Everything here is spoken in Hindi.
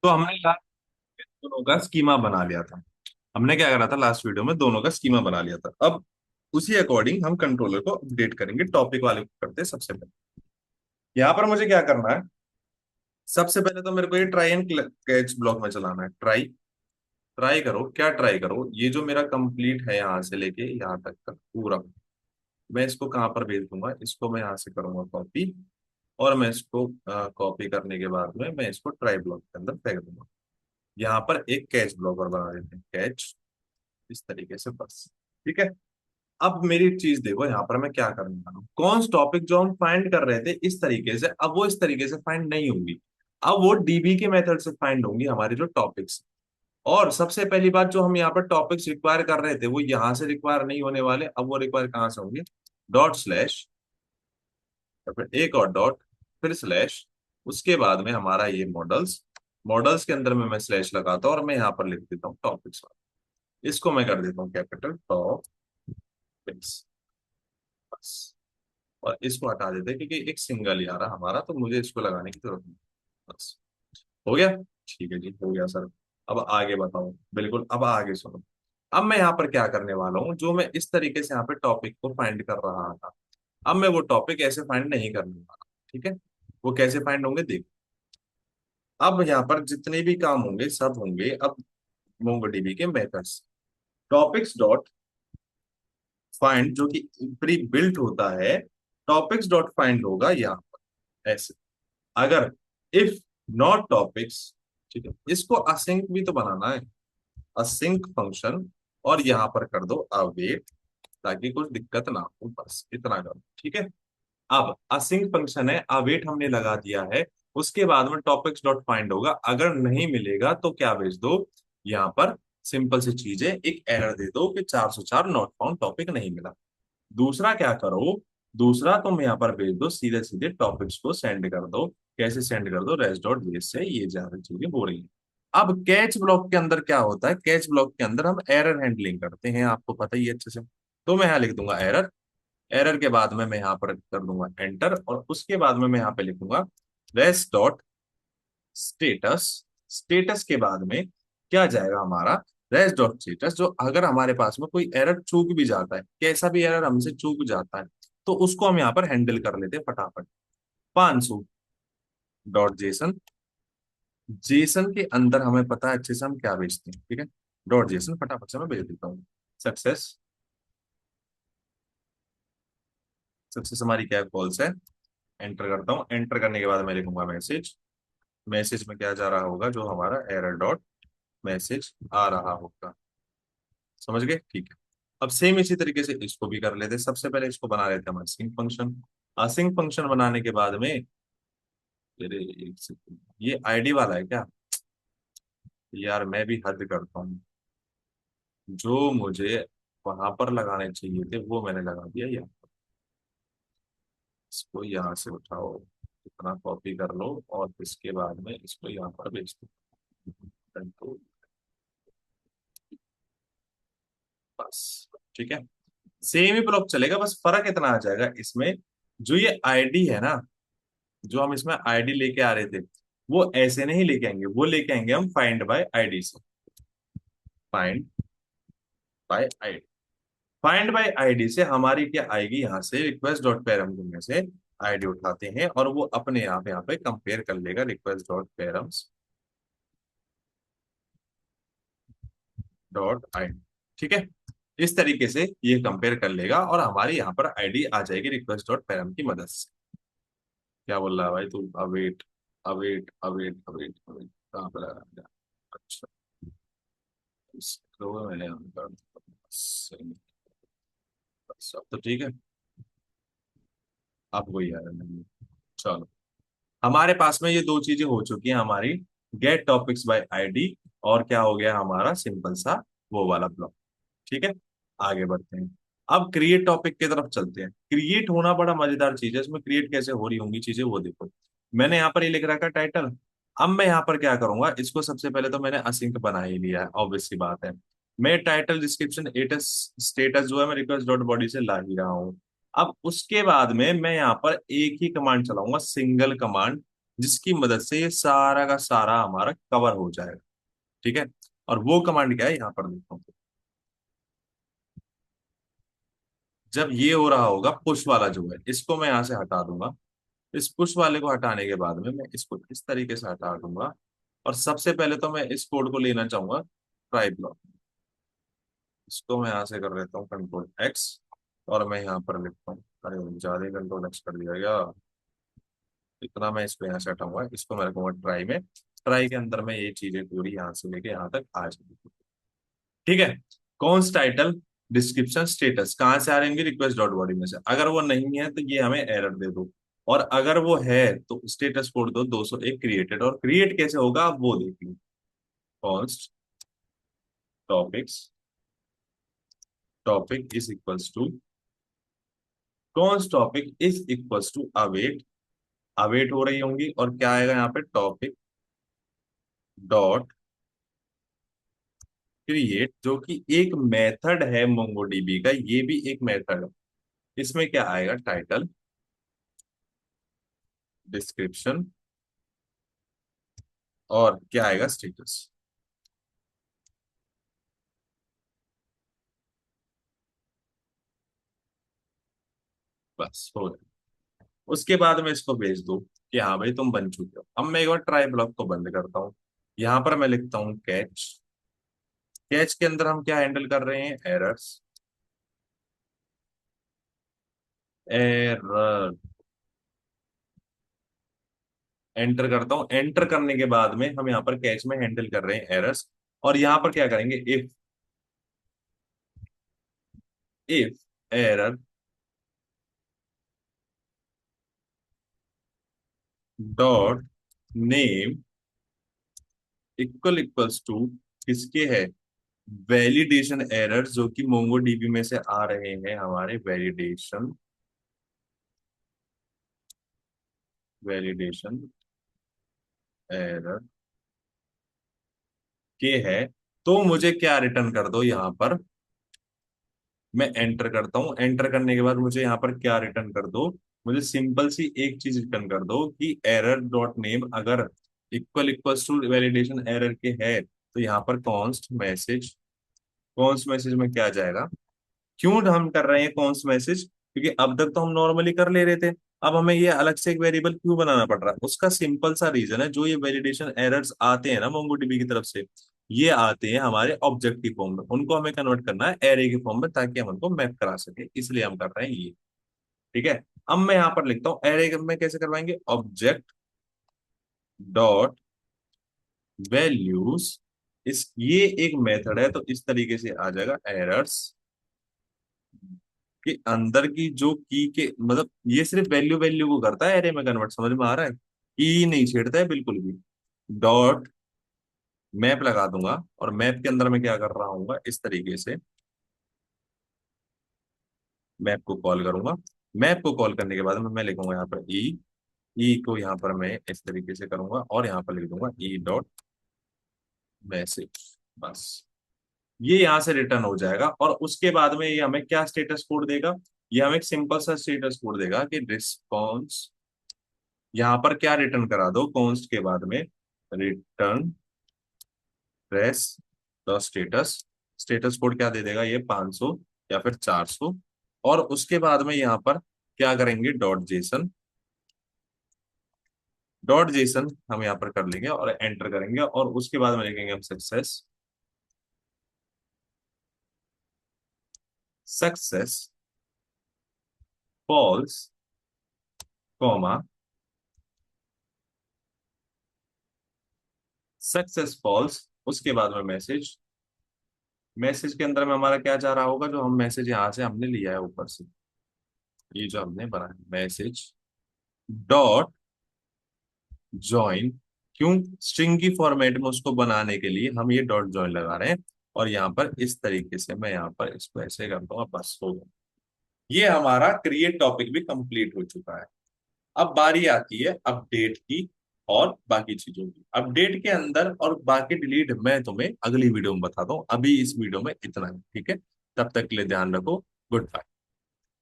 तो हमने लास्ट दोनों का स्कीमा बना लिया था। हमने क्या करा था लास्ट वीडियो में, दोनों का स्कीमा बना लिया था। अब उसी अकॉर्डिंग हम कंट्रोलर को अपडेट करेंगे। टॉपिक वाले को करते हैं सबसे पहले। यहाँ पर मुझे क्या करना है, सबसे पहले तो मेरे को ये ट्राई एंड कैच ब्लॉक में चलाना है। ट्राई ट्राई करो, क्या ट्राई करो, ये जो मेरा कंप्लीट है यहाँ से लेके यहाँ तक का पूरा, मैं इसको कहाँ पर भेज दूंगा, इसको मैं यहाँ से करूंगा कॉपी। और मैं इसको कॉपी करने के बाद में मैं इसको ट्राई ब्लॉक के अंदर फेंक दूंगा। यहाँ पर एक कैच ब्लॉक और बना देते हैं, कैच, इस तरीके से बस। ठीक है। अब मेरी चीज देखो, यहाँ पर मैं क्या करने वाला हूँ, कौन सा टॉपिक जो हम फाइंड कर रहे थे इस तरीके से, अब वो इस तरीके से फाइंड नहीं होंगी। अब वो डीबी के मेथड से फाइंड होंगी हमारी जो टॉपिक्स। और सबसे पहली बात, जो हम यहाँ पर टॉपिक्स रिक्वायर कर रहे थे वो यहाँ से रिक्वायर नहीं होने वाले, अब वो रिक्वायर कहाँ से होंगे, डॉट स्लैश, या फिर एक और डॉट, फिर स्लैश, उसके बाद में हमारा ये मॉडल्स। मॉडल्स के अंदर में मैं स्लैश लगाता हूँ और मैं यहाँ पर लिख देता हूँ टॉपिक्स। इसको मैं कर देता हूँ कैपिटल टॉपिक्स, बस। और इसको हटा देते हैं क्योंकि एक सिंगल ही आ रहा हमारा, तो मुझे इसको लगाने की जरूरत नहीं। बस हो गया। ठीक है जी, हो गया सर। अब आगे बताओ, बिल्कुल अब आगे सुनो। अब मैं यहाँ पर क्या करने वाला हूँ, जो मैं इस तरीके से यहाँ पे टॉपिक को फाइंड कर रहा था, अब मैं वो टॉपिक ऐसे फाइंड नहीं करने वाला। ठीक है। वो कैसे फाइंड होंगे देखो। अब यहाँ पर जितने भी काम होंगे सब होंगे अब मोंगोडीबी के मेथड्स। टॉपिक्स डॉट फाइंड जो कि प्री बिल्ट होता है, टॉपिक्स डॉट फाइंड होगा यहाँ पर ऐसे। अगर इफ नॉट टॉपिक्स, ठीक है, इसको असिंक भी तो बनाना है, असिंक फंक्शन, और यहां पर कर दो अवेट, ताकि कुछ दिक्कत ना हो, बस इतना करो। ठीक है। अब असिंक फंक्शन है, अवेट हमने लगा दिया है। उसके बाद में टॉपिक्स डॉट फाइंड होगा, अगर नहीं मिलेगा तो क्या भेज दो, यहाँ पर सिंपल सी चीज है, एक एरर दे दो कि 404 नॉट फाउंड, टॉपिक नहीं मिला। दूसरा क्या करो, दूसरा तुम यहाँ पर भेज दो, सीधे सीधे टॉपिक्स को सेंड कर दो। कैसे सेंड कर दो, रेस डॉट बेस से, ये ज्यादा चीजें हो रही है। अब कैच ब्लॉक के अंदर क्या होता है, कैच ब्लॉक के अंदर हम एरर हैंडलिंग करते हैं, आपको पता ही है अच्छे से। तो मैं यहाँ लिख दूंगा एरर। एरर के बाद में मैं यहाँ पर कर दूंगा एंटर, और उसके बाद में मैं यहाँ पे लिखूंगा रेस डॉट स्टेटस। स्टेटस के बाद में क्या जाएगा हमारा, रेस डॉट स्टेटस। जो अगर हमारे पास में कोई एरर चूक भी जाता है, कैसा भी एरर हमसे चूक जाता है, तो उसको हम यहाँ पर हैंडल कर लेते हैं फटाफट। 500 डॉट जेसन। जेसन के अंदर हमें पता है अच्छे से हम क्या भेजते हैं, ठीक है। डॉट जेसन फटाफट से मैं भेज देता हूँ। सक्सेस, सक्सेस हमारी क्या कॉल्स है, एंटर करता हूँ। एंटर करने के बाद मैं लिखूंगा मैसेज। मैसेज में क्या जा रहा होगा, जो हमारा एरर डॉट मैसेज आ रहा होगा। समझ गए, ठीक है। अब सेम इसी तरीके से इसको भी कर लेते हैं। सबसे पहले इसको बना लेते हैं हम सिंक फंक्शन। असिंक फंक्शन बनाने के बाद में, अरे एक सेकंड, ये आईडी वाला है क्या, यार मैं भी हद करता हूँ। जो मुझे वहां पर लगाने चाहिए थे वो मैंने लगा दिया यहाँ पर। इसको यहाँ से उठाओ, इतना कॉपी कर लो, और इसके बाद में इसको यहाँ पर भेज दो, कंट्रोल, बस। ठीक है। सेम ही ब्लॉक चलेगा, बस फर्क इतना आ जाएगा इसमें, जो ये आईडी है ना, जो हम इसमें आईडी लेके आ रहे थे, वो ऐसे नहीं लेके आएंगे, वो लेके आएंगे हम फाइंड बाय आईडी से। Find by ID, find by ID से हमारी क्या आएगी, यहाँ से रिक्वेस्ट डॉट पैरम में से आईडी उठाते हैं, और वो अपने आप यहाँ पे कंपेयर कर लेगा request dot params dot ID. ठीक है। इस तरीके से ये कंपेयर कर लेगा और हमारी यहाँ पर आईडी आ जाएगी रिक्वेस्ट डॉट पैरम की मदद से। क्या बोल रहा है भाई तू, await await await await await, कहाँ पर आ रहा है? अच्छा, इसको मैंने कर दिया। सही। बस, अब तो ठीक है। अब वही आ रहा है। चलो, हमारे पास में ये दो चीजें हो चुकी हैं हमारी, गेट टॉपिक्स बाय आईडी, और क्या हो गया हमारा सिंपल सा वो वाला ब्लॉक। ठीक है। आगे बढ़ते हैं। अब क्रिएट टॉपिक की तरफ चलते हैं। क्रिएट होना बड़ा मजेदार चीज है, इसमें क्रिएट कैसे हो रही होंगी चीजें वो देखो। मैंने यहाँ पर ये लिख रखा है टाइटल। अब मैं यहाँ पर क्या करूंगा, इसको सबसे पहले तो मैंने असिंक बना ही लिया है, ऑब्वियस सी बात है। मैं टाइटल डिस्क्रिप्शन एटस स्टेटस जो है मैं रिक्वेस्ट डॉट बॉडी से ला ही रहा हूँ। अब उसके बाद में मैं यहाँ पर एक ही कमांड चलाऊंगा, सिंगल कमांड, जिसकी मदद से ये सारा का सारा हमारा कवर हो जाएगा। ठीक है। और वो कमांड क्या है, यहाँ पर देखो। जब ये हो रहा होगा पुश वाला जो है, इसको मैं यहाँ से हटा दूंगा। इस पुश वाले को हटाने के बाद में मैं इसको इस तरीके से हटा दूंगा। और सबसे पहले तो मैं इस कोड को लेना चाहूंगा ट्राई ब्लॉक। इसको मैं यहाँ से कर लेता हूँ कंट्रोल एक्स। और मैं यहाँ पर लिखता हूँ, अरे ज्यादा कंट्रोल एक्स कर दिया गया। इतना मैं इसको यहाँ से हटाऊंगा, इसको मैं रखूंगा ट्राई में। ट्राई के अंदर में ये चीजें पूरी यहाँ से लेके यहाँ तक आ जाएगी। ठीक है। कॉन्स टाइटल डिस्क्रिप्शन स्टेटस कहाँ से आ रहेंगे, रिक्वेस्ट डॉट बॉडी में से। अगर वो नहीं है तो ये हमें एरर दे दो। और अगर वो है तो स्टेटस कोड दो 201 क्रिएटेड। और क्रिएट कैसे होगा आप वो देख लो। Const topics, topic is equals to, const topic is equals to await. Await हो रही होंगी और क्या आएगा यहाँ पे, टॉपिक डॉट क्रिएट, जो कि एक मेथड है मोंगोडीबी का, ये भी एक मेथड है। इसमें क्या आएगा, टाइटल, डिस्क्रिप्शन, और क्या आएगा, स्टेटस। बस हो गया। उसके बाद में इसको भेज दो कि हाँ भाई तुम बन चुके हो। अब मैं एक बार ट्राई ब्लॉक को बंद करता हूँ। यहाँ पर मैं लिखता हूँ कैच। कैच के अंदर हम क्या हैंडल कर रहे हैं, एरर्स। एरर एंटर करता हूँ। एंटर करने के बाद में हम यहाँ पर कैच में हैंडल कर रहे हैं एरर्स। और यहाँ पर क्या करेंगे, if, if error dot name equals to किसके है, वैलिडेशन एरर, जो कि मोंगोडीबी में से आ रहे हैं हमारे वैलिडेशन, वैलिडेशन एरर के है। तो मुझे क्या रिटर्न कर दो यहाँ पर, मैं एंटर करता हूं। एंटर करने के बाद मुझे यहाँ पर क्या रिटर्न कर दो, मुझे सिंपल सी एक चीज रिटर्न कर दो कि एरर डॉट नेम अगर इक्वल्स टू वैलिडेशन एरर के है तो यहाँ पर कॉन्स्ट मैसेज। कॉन्स्ट मैसेज में क्या जाएगा, क्यों हम कर रहे हैं कॉन्स मैसेज, क्योंकि अब तक तो हम नॉर्मली कर ले रहे थे। अब हमें ये अलग से एक वेरिएबल क्यों बनाना पड़ रहा है, उसका सिंपल सा रीजन है, जो ये वैलिडेशन एरर्स आते हैं ना मोंगोडीबी की तरफ से, ये आते हैं हमारे ऑब्जेक्ट की फॉर्म में। उनको हमें कन्वर्ट करना है एरे की फॉर्म में, ताकि हम उनको मैप करा सके, इसलिए हम कर रहे हैं ये। ठीक है। अब मैं यहाँ पर लिखता हूँ एरे में कैसे करवाएंगे, ऑब्जेक्ट डॉट वैल्यूज। इस ये एक मेथड है, तो इस तरीके से आ जाएगा एरर्स कि अंदर की जो की के मतलब ये सिर्फ वैल्यू वैल्यू को करता है एरे में कन्वर्ट, समझ में आ रहा है, की नहीं छेड़ता है बिल्कुल भी। डॉट मैप लगा दूंगा, और मैप के अंदर मैं क्या कर रहा हूँ इस तरीके से, मैप को कॉल करूंगा। मैप को कॉल करने के बाद में मैं लिखूंगा यहाँ पर ई। ई को यहाँ पर मैं इस तरीके से करूंगा और यहाँ पर लिख दूंगा ई डॉट मैसेज। बस ये यहाँ से रिटर्न हो जाएगा। और उसके बाद में ये हमें क्या स्टेटस कोड देगा, ये हमें एक सिंपल सा स्टेटस कोड देगा कि रिस्पॉन्स। यहाँ पर क्या रिटर्न करा दो, कॉन्स्ट के बाद में return press the status. Status code क्या दे देगा ये, 500 या फिर 400। और उसके बाद में यहाँ पर क्या करेंगे, डॉट जेसन। डॉट जेसन हम यहाँ पर कर लेंगे और एंटर करेंगे, और उसके बाद में लिखेंगे हम success. Success false comma, success false. उसके बाद में मैसेज। मैसेज के अंदर में हमारा क्या जा रहा होगा, जो हम मैसेज यहाँ से हमने लिया है ऊपर से, ये जो हमने बनाया मैसेज डॉट ज्वाइन। क्यों, स्ट्रिंग की फॉर्मेट में उसको बनाने के लिए हम ये डॉट ज्वाइन लगा रहे हैं। और यहाँ पर इस तरीके से मैं यहाँ पर इसको ऐसे कर दूंगा, बस हो गया। ये हमारा क्रिएट टॉपिक भी कंप्लीट हो चुका है। अब बारी आती है अपडेट की और बाकी चीजों की। अपडेट के अंदर और बाकी डिलीट मैं तुम्हें अगली वीडियो में बताता हूँ, अभी इस वीडियो में इतना ही। ठीक है, तब तक के लिए ध्यान रखो। Good bye.